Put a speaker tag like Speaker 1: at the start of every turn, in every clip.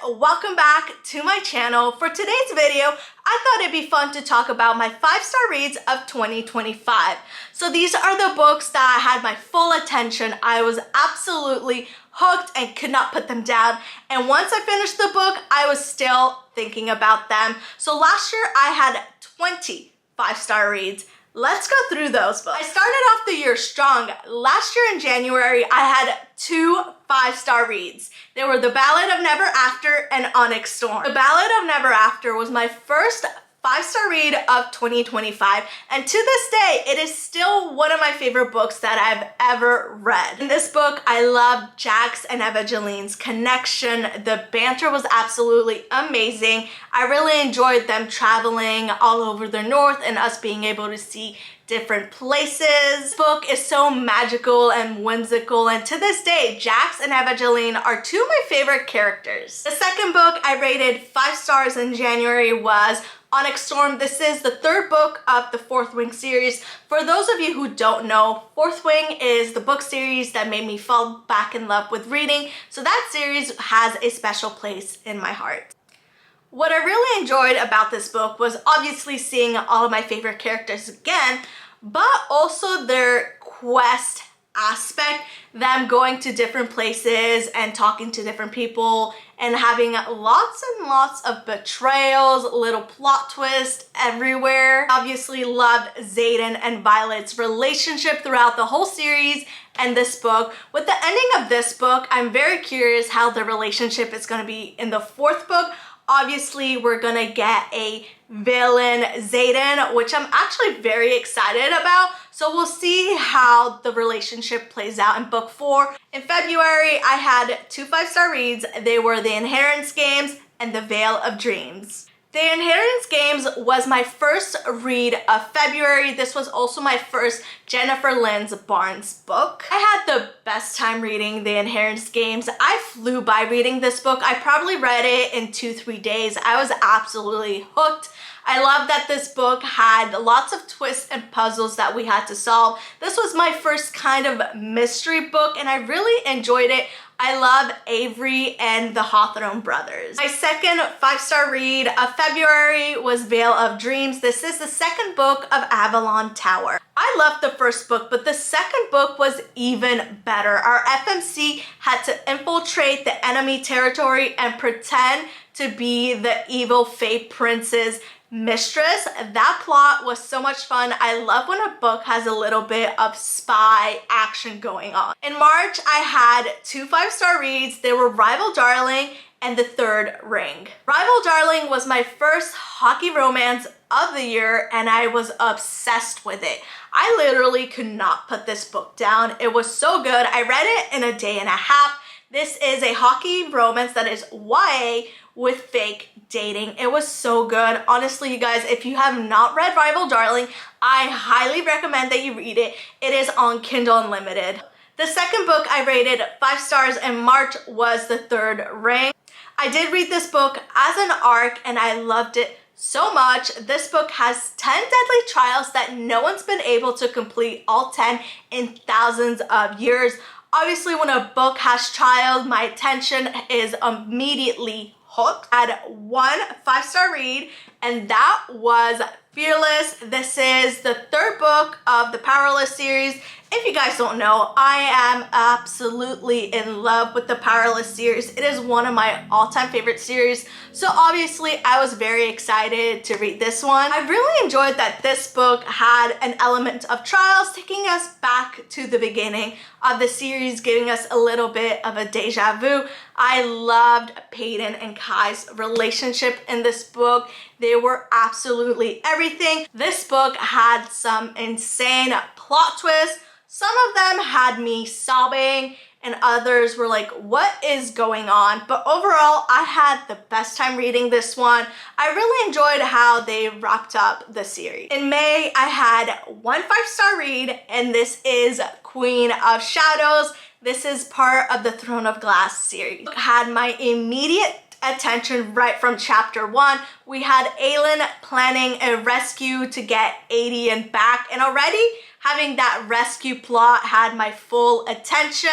Speaker 1: welcome back to my channel. For today's video, I thought it'd be fun to talk about my 5-star reads of 2025. So these are the books that had my full attention. I was absolutely hooked and could not put them down. And once I finished the book, I was still thinking about them. So last year I had 20 5-star reads. Let's go through those books. I started off the year strong. Last year in January, I had 2 5-star reads. They were The Ballad of Never After and Onyx Storm. The Ballad of Never After was my first 5-star read of 2025, and to this day, it is still one of my favorite books that I've ever read. In this book, I loved Jax and Evangeline's connection. The banter was absolutely amazing. I really enjoyed them traveling all over the north and us being able to see different places. This book is so magical and whimsical, and to this day, Jax and Evangeline are 2 of my favorite characters. The second book I rated 5 stars in January was Onyx Storm. This is the 3rd book of the Fourth Wing series. For those of you who don't know, Fourth Wing is the book series that made me fall back in love with reading, so that series has a special place in my heart. What I really enjoyed about this book was obviously seeing all of my favorite characters again, but also their quest aspect, them going to different places and talking to different people and having lots and lots of betrayals, little plot twists everywhere. Obviously loved Xaden and Violet's relationship throughout the whole series and this book. With the ending of this book, I'm very curious how the relationship is going to be in the 4th book. Obviously, we're gonna get a villain, Xaden, which I'm actually very excited about. So we'll see how the relationship plays out in book 4. In February, I had 2 5-star reads. They were The Inheritance Games and The Veil of Dreams. The Inheritance Games was my first read of February. This was also my first Jennifer Lynn Barnes book. I had the best time reading The Inheritance Games. I flew by reading this book. I probably read it in 2-3 days. I was absolutely hooked. I love that this book had lots of twists and puzzles that we had to solve. This was my first kind of mystery book and I really enjoyed it. I love Avery and the Hawthorne brothers. My second 5-star read of February was Veil of Dreams. This is the 2nd book of Avalon Tower. I loved the first book, but the 2nd book was even better. Our FMC had to infiltrate the enemy territory and pretend to be the evil Fae Prince's mistress. That plot was so much fun. I love when a book has a little bit of spy action going on. In March, I had 2 5-star reads. They were Rival Darling and The Third Ring. Rival Darling was my first hockey romance of the year and I was obsessed with it. I literally could not put this book down. It was so good. I read it in a day and a half. This is a hockey romance that is YA with fake dating. It was so good. Honestly, you guys, if you have not read Rival Darling, I highly recommend that you read it. It is on Kindle Unlimited. The 2nd book I rated 5 stars in March was The Third Ring. I did read this book as an arc and I loved it so much. This book has 10 deadly trials that no one's been able to complete all 10 in thousands of years. Obviously, when a book has trials, my attention is immediately hooked. I had 1 5-star read and that was Fearless. This is the 3rd book of the Powerless series. If you guys don't know, I am absolutely in love with the Powerless series. It is one of my all-time favorite series. So obviously I was very excited to read this one. I really enjoyed that this book had an element of trials, taking us back to the beginning of the series, giving us a little bit of a deja vu. I loved Peyton and Kai's relationship in this book. They were absolutely everything. This book had some insane plot twists. Some of them had me sobbing and others were like, what is going on? But overall, I had the best time reading this one. I really enjoyed how they wrapped up the series. In May, I had 1 5-star read and this is Queen of Shadows. This is part of the Throne of Glass series. It had my immediate attention right from chapter 1. We had Aelin planning a rescue to get Aedion back, and already having that rescue plot had my full attention.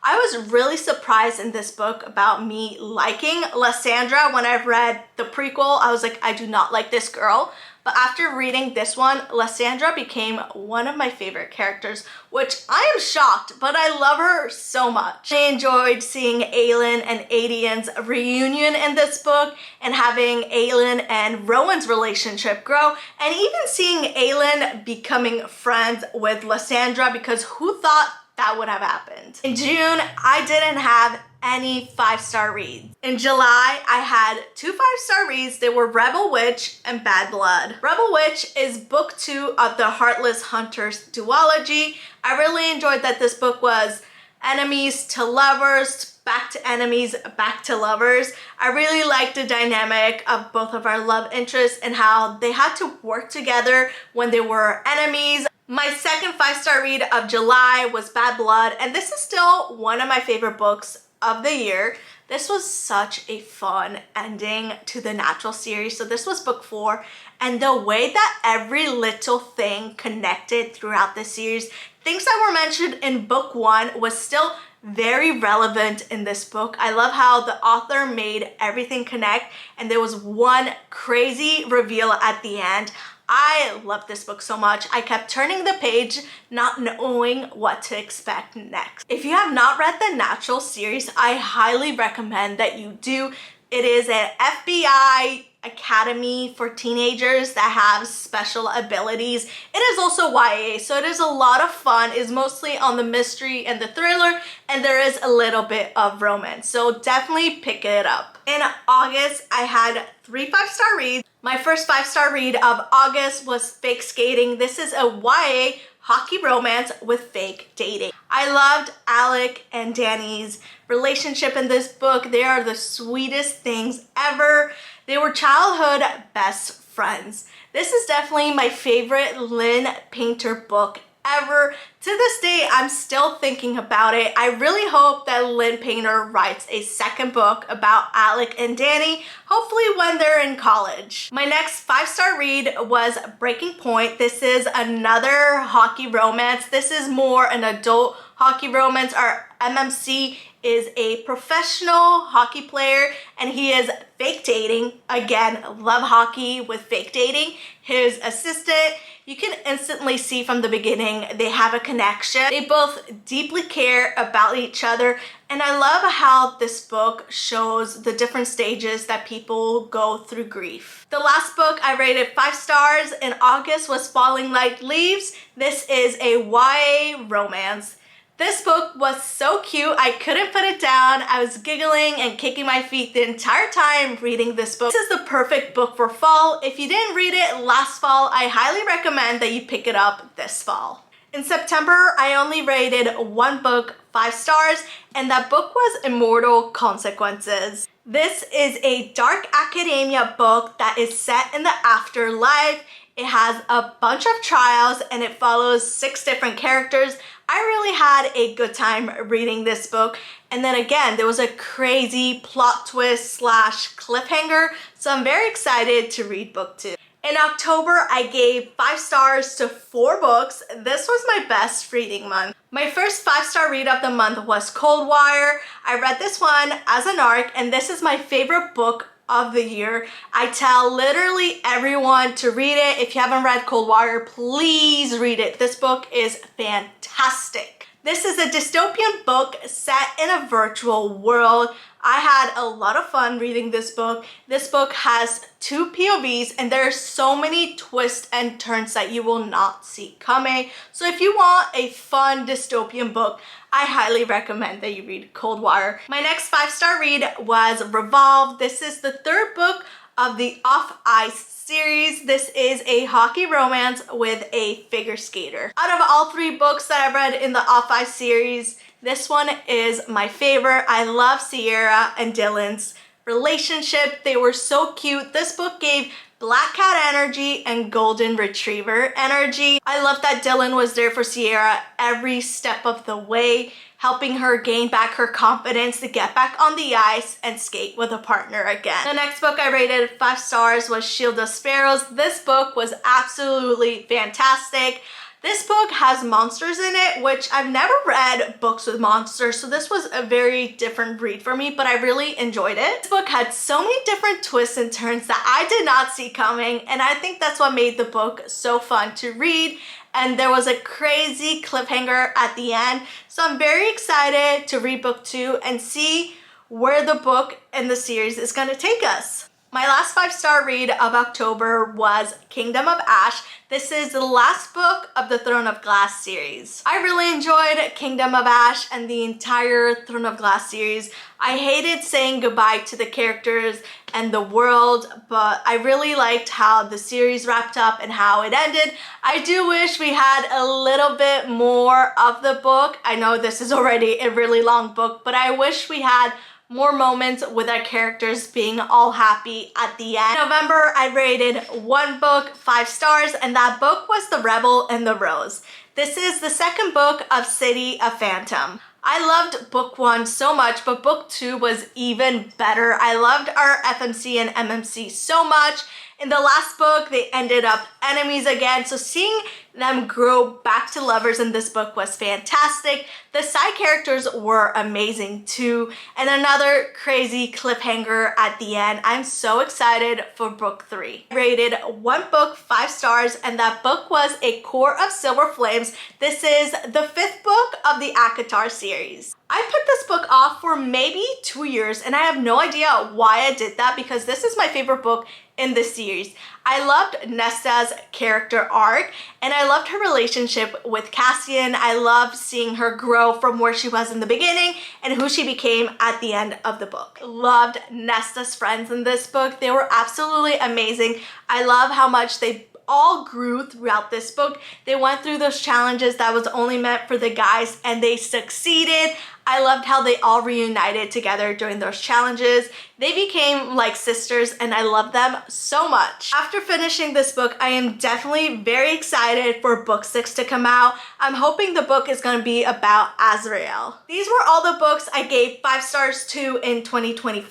Speaker 1: I was really surprised in this book about me liking Lysandra. When I read the prequel, I was like, I do not like this girl. But after reading this one, Lysandra became one of my favorite characters, which I am shocked, but I love her so much. I enjoyed seeing Aelin and Adian's reunion in this book and having Aelin and Rowan's relationship grow, and even seeing Aelin becoming friends with Lysandra, because who thought that would have happened? In June, I didn't have any 5-star reads. In July, I had 2 5-star reads. They were Rebel Witch and Bad Blood. Rebel Witch is book 2 of the Heartless Hunters duology. I really enjoyed that this book was enemies to lovers, back to enemies, back to lovers. I really liked the dynamic of both of our love interests and how they had to work together when they were enemies. My second 5-star read of July was Bad Blood, and this is still one of my favorite books of the year. This was such a fun ending to the Natural series. So this was book 4, and the way that every little thing connected throughout the series, things that were mentioned in book 1 was still very relevant in this book. I love how the author made everything connect, and there was one crazy reveal at the end. I love this book so much. I kept turning the page, not knowing what to expect next. If you have not read the Natural series, I highly recommend that you do. It is an FBI academy for teenagers that have special abilities. It is also YA, so it is a lot of fun. It's mostly on the mystery and the thriller, and there is a little bit of romance. So definitely pick it up. In August, I had 3 5-star reads. My first 5-star read of August was Fake Skating. This is a YA hockey romance with fake dating. I loved Alec and Danny's relationship in this book. They are the sweetest things ever. They were childhood best friends. This is definitely my favorite Lynn Painter book ever. To this day, I'm still thinking about it. I really hope that Lynn Painter writes a second book about Alec and Danny, hopefully when they're in college. My next 5-star read was Breaking Point. This is another hockey romance. This is more an adult hockey romance. Our MMC is a professional hockey player, and he is fake dating. Again, love hockey with fake dating. His assistant, you can instantly see from the beginning they have a connection. They both deeply care about each other, and I love how this book shows the different stages that people go through grief. The last book I rated 5 stars in August was Falling Like Leaves. This is a YA romance. This book was so cute, I couldn't put it down. I was giggling and kicking my feet the entire time reading this book. This is the perfect book for fall. If you didn't read it last fall, I highly recommend that you pick it up this fall. In September, I only rated 1 book 5 stars, and that book was Immortal Consequences. This is a dark academia book that is set in the afterlife. It has a bunch of trials and it follows 6 different characters. I really had a good time reading this book. And then again, there was a crazy plot twist / cliffhanger. So I'm very excited to read book 2. In October, I gave 5 stars to 4 books. This was my best reading month. My first 5-star read of the month was Cold Wire. I read this one as an ARC, and this is my favorite book of the year. I tell literally everyone to read it. If you haven't read Cold Wire, please read it. This book is fantastic. This is a dystopian book set in a virtual world. I had a lot of fun reading this book. This book has 2 POVs, and there are so many twists and turns that you will not see coming. So if you want a fun dystopian book, I highly recommend that you read Cold Wire. My next 5-star read was Revolve. This is the 3rd book of the Off Ice series. This is a hockey romance with a figure skater. Out of all 3 books that I read in the Off Ice series, this one is my favorite. I love Sierra and Dylan's relationship. They were so cute. This book gave Black Cat energy and Golden Retriever energy. I love that Dylan was there for Sierra every step of the way, helping her gain back her confidence to get back on the ice and skate with a partner again. The next book I rated 5 stars was Shield of Sparrows. This book was absolutely fantastic. This book has monsters in it, which I've never read books with monsters, so this was a very different read for me, but I really enjoyed it. This book had so many different twists and turns that I did not see coming, and I think that's what made the book so fun to read. And there was a crazy cliffhanger at the end, so I'm very excited to read book 2 and see where the book in the series is going to take us. My last 5-star read of October was Kingdom of Ash. This is the last book of the Throne of Glass series. I really enjoyed Kingdom of Ash and the entire Throne of Glass series. I hated saying goodbye to the characters and the world, but I really liked how the series wrapped up and how it ended. I do wish we had a little bit more of the book. I know this is already a really long book, but I wish we had more moments with our characters being all happy at the end. In November, I rated one book 5 stars, and that book was The Rebel and the Rose. This is the second book of City of Phantom. I loved book 1 so much, but book 2 was even better. I loved our FMC and MMC so much. In the last book, they ended up enemies again, so seeing them grow back to lovers in this book was fantastic. The side characters were amazing too, and another crazy cliffhanger at the end. I'm so excited for book 3. I rated one book 5 stars, and that book was A Court of Silver Flames. This is the 5th book of the ACOTAR series. I put this book off for maybe 2 years, and I have no idea why I did that because this is my favorite book in this series. I loved Nesta's character arc, and I loved her relationship with Cassian. I loved seeing her grow from where she was in the beginning and who she became at the end of the book. Loved Nesta's friends in this book. They were absolutely amazing. I love how much they all grew throughout this book. They went through those challenges that was only meant for the guys, and they succeeded. I loved how they all reunited together during those challenges. They became like sisters, and I love them so much. After finishing this book, I am definitely very excited for book 6 to come out. I'm hoping the book is going to be about Azrael. These were all the books I gave 5 stars to in 2025.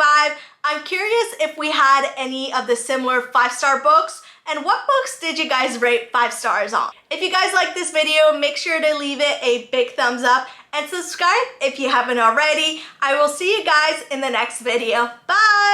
Speaker 1: I'm curious if we had any of the similar 5-star books, and what books did you guys rate 5 stars on? If you guys like this video, make sure to leave it a big thumbs up and subscribe if you haven't already. I will see you guys in the next video. Bye!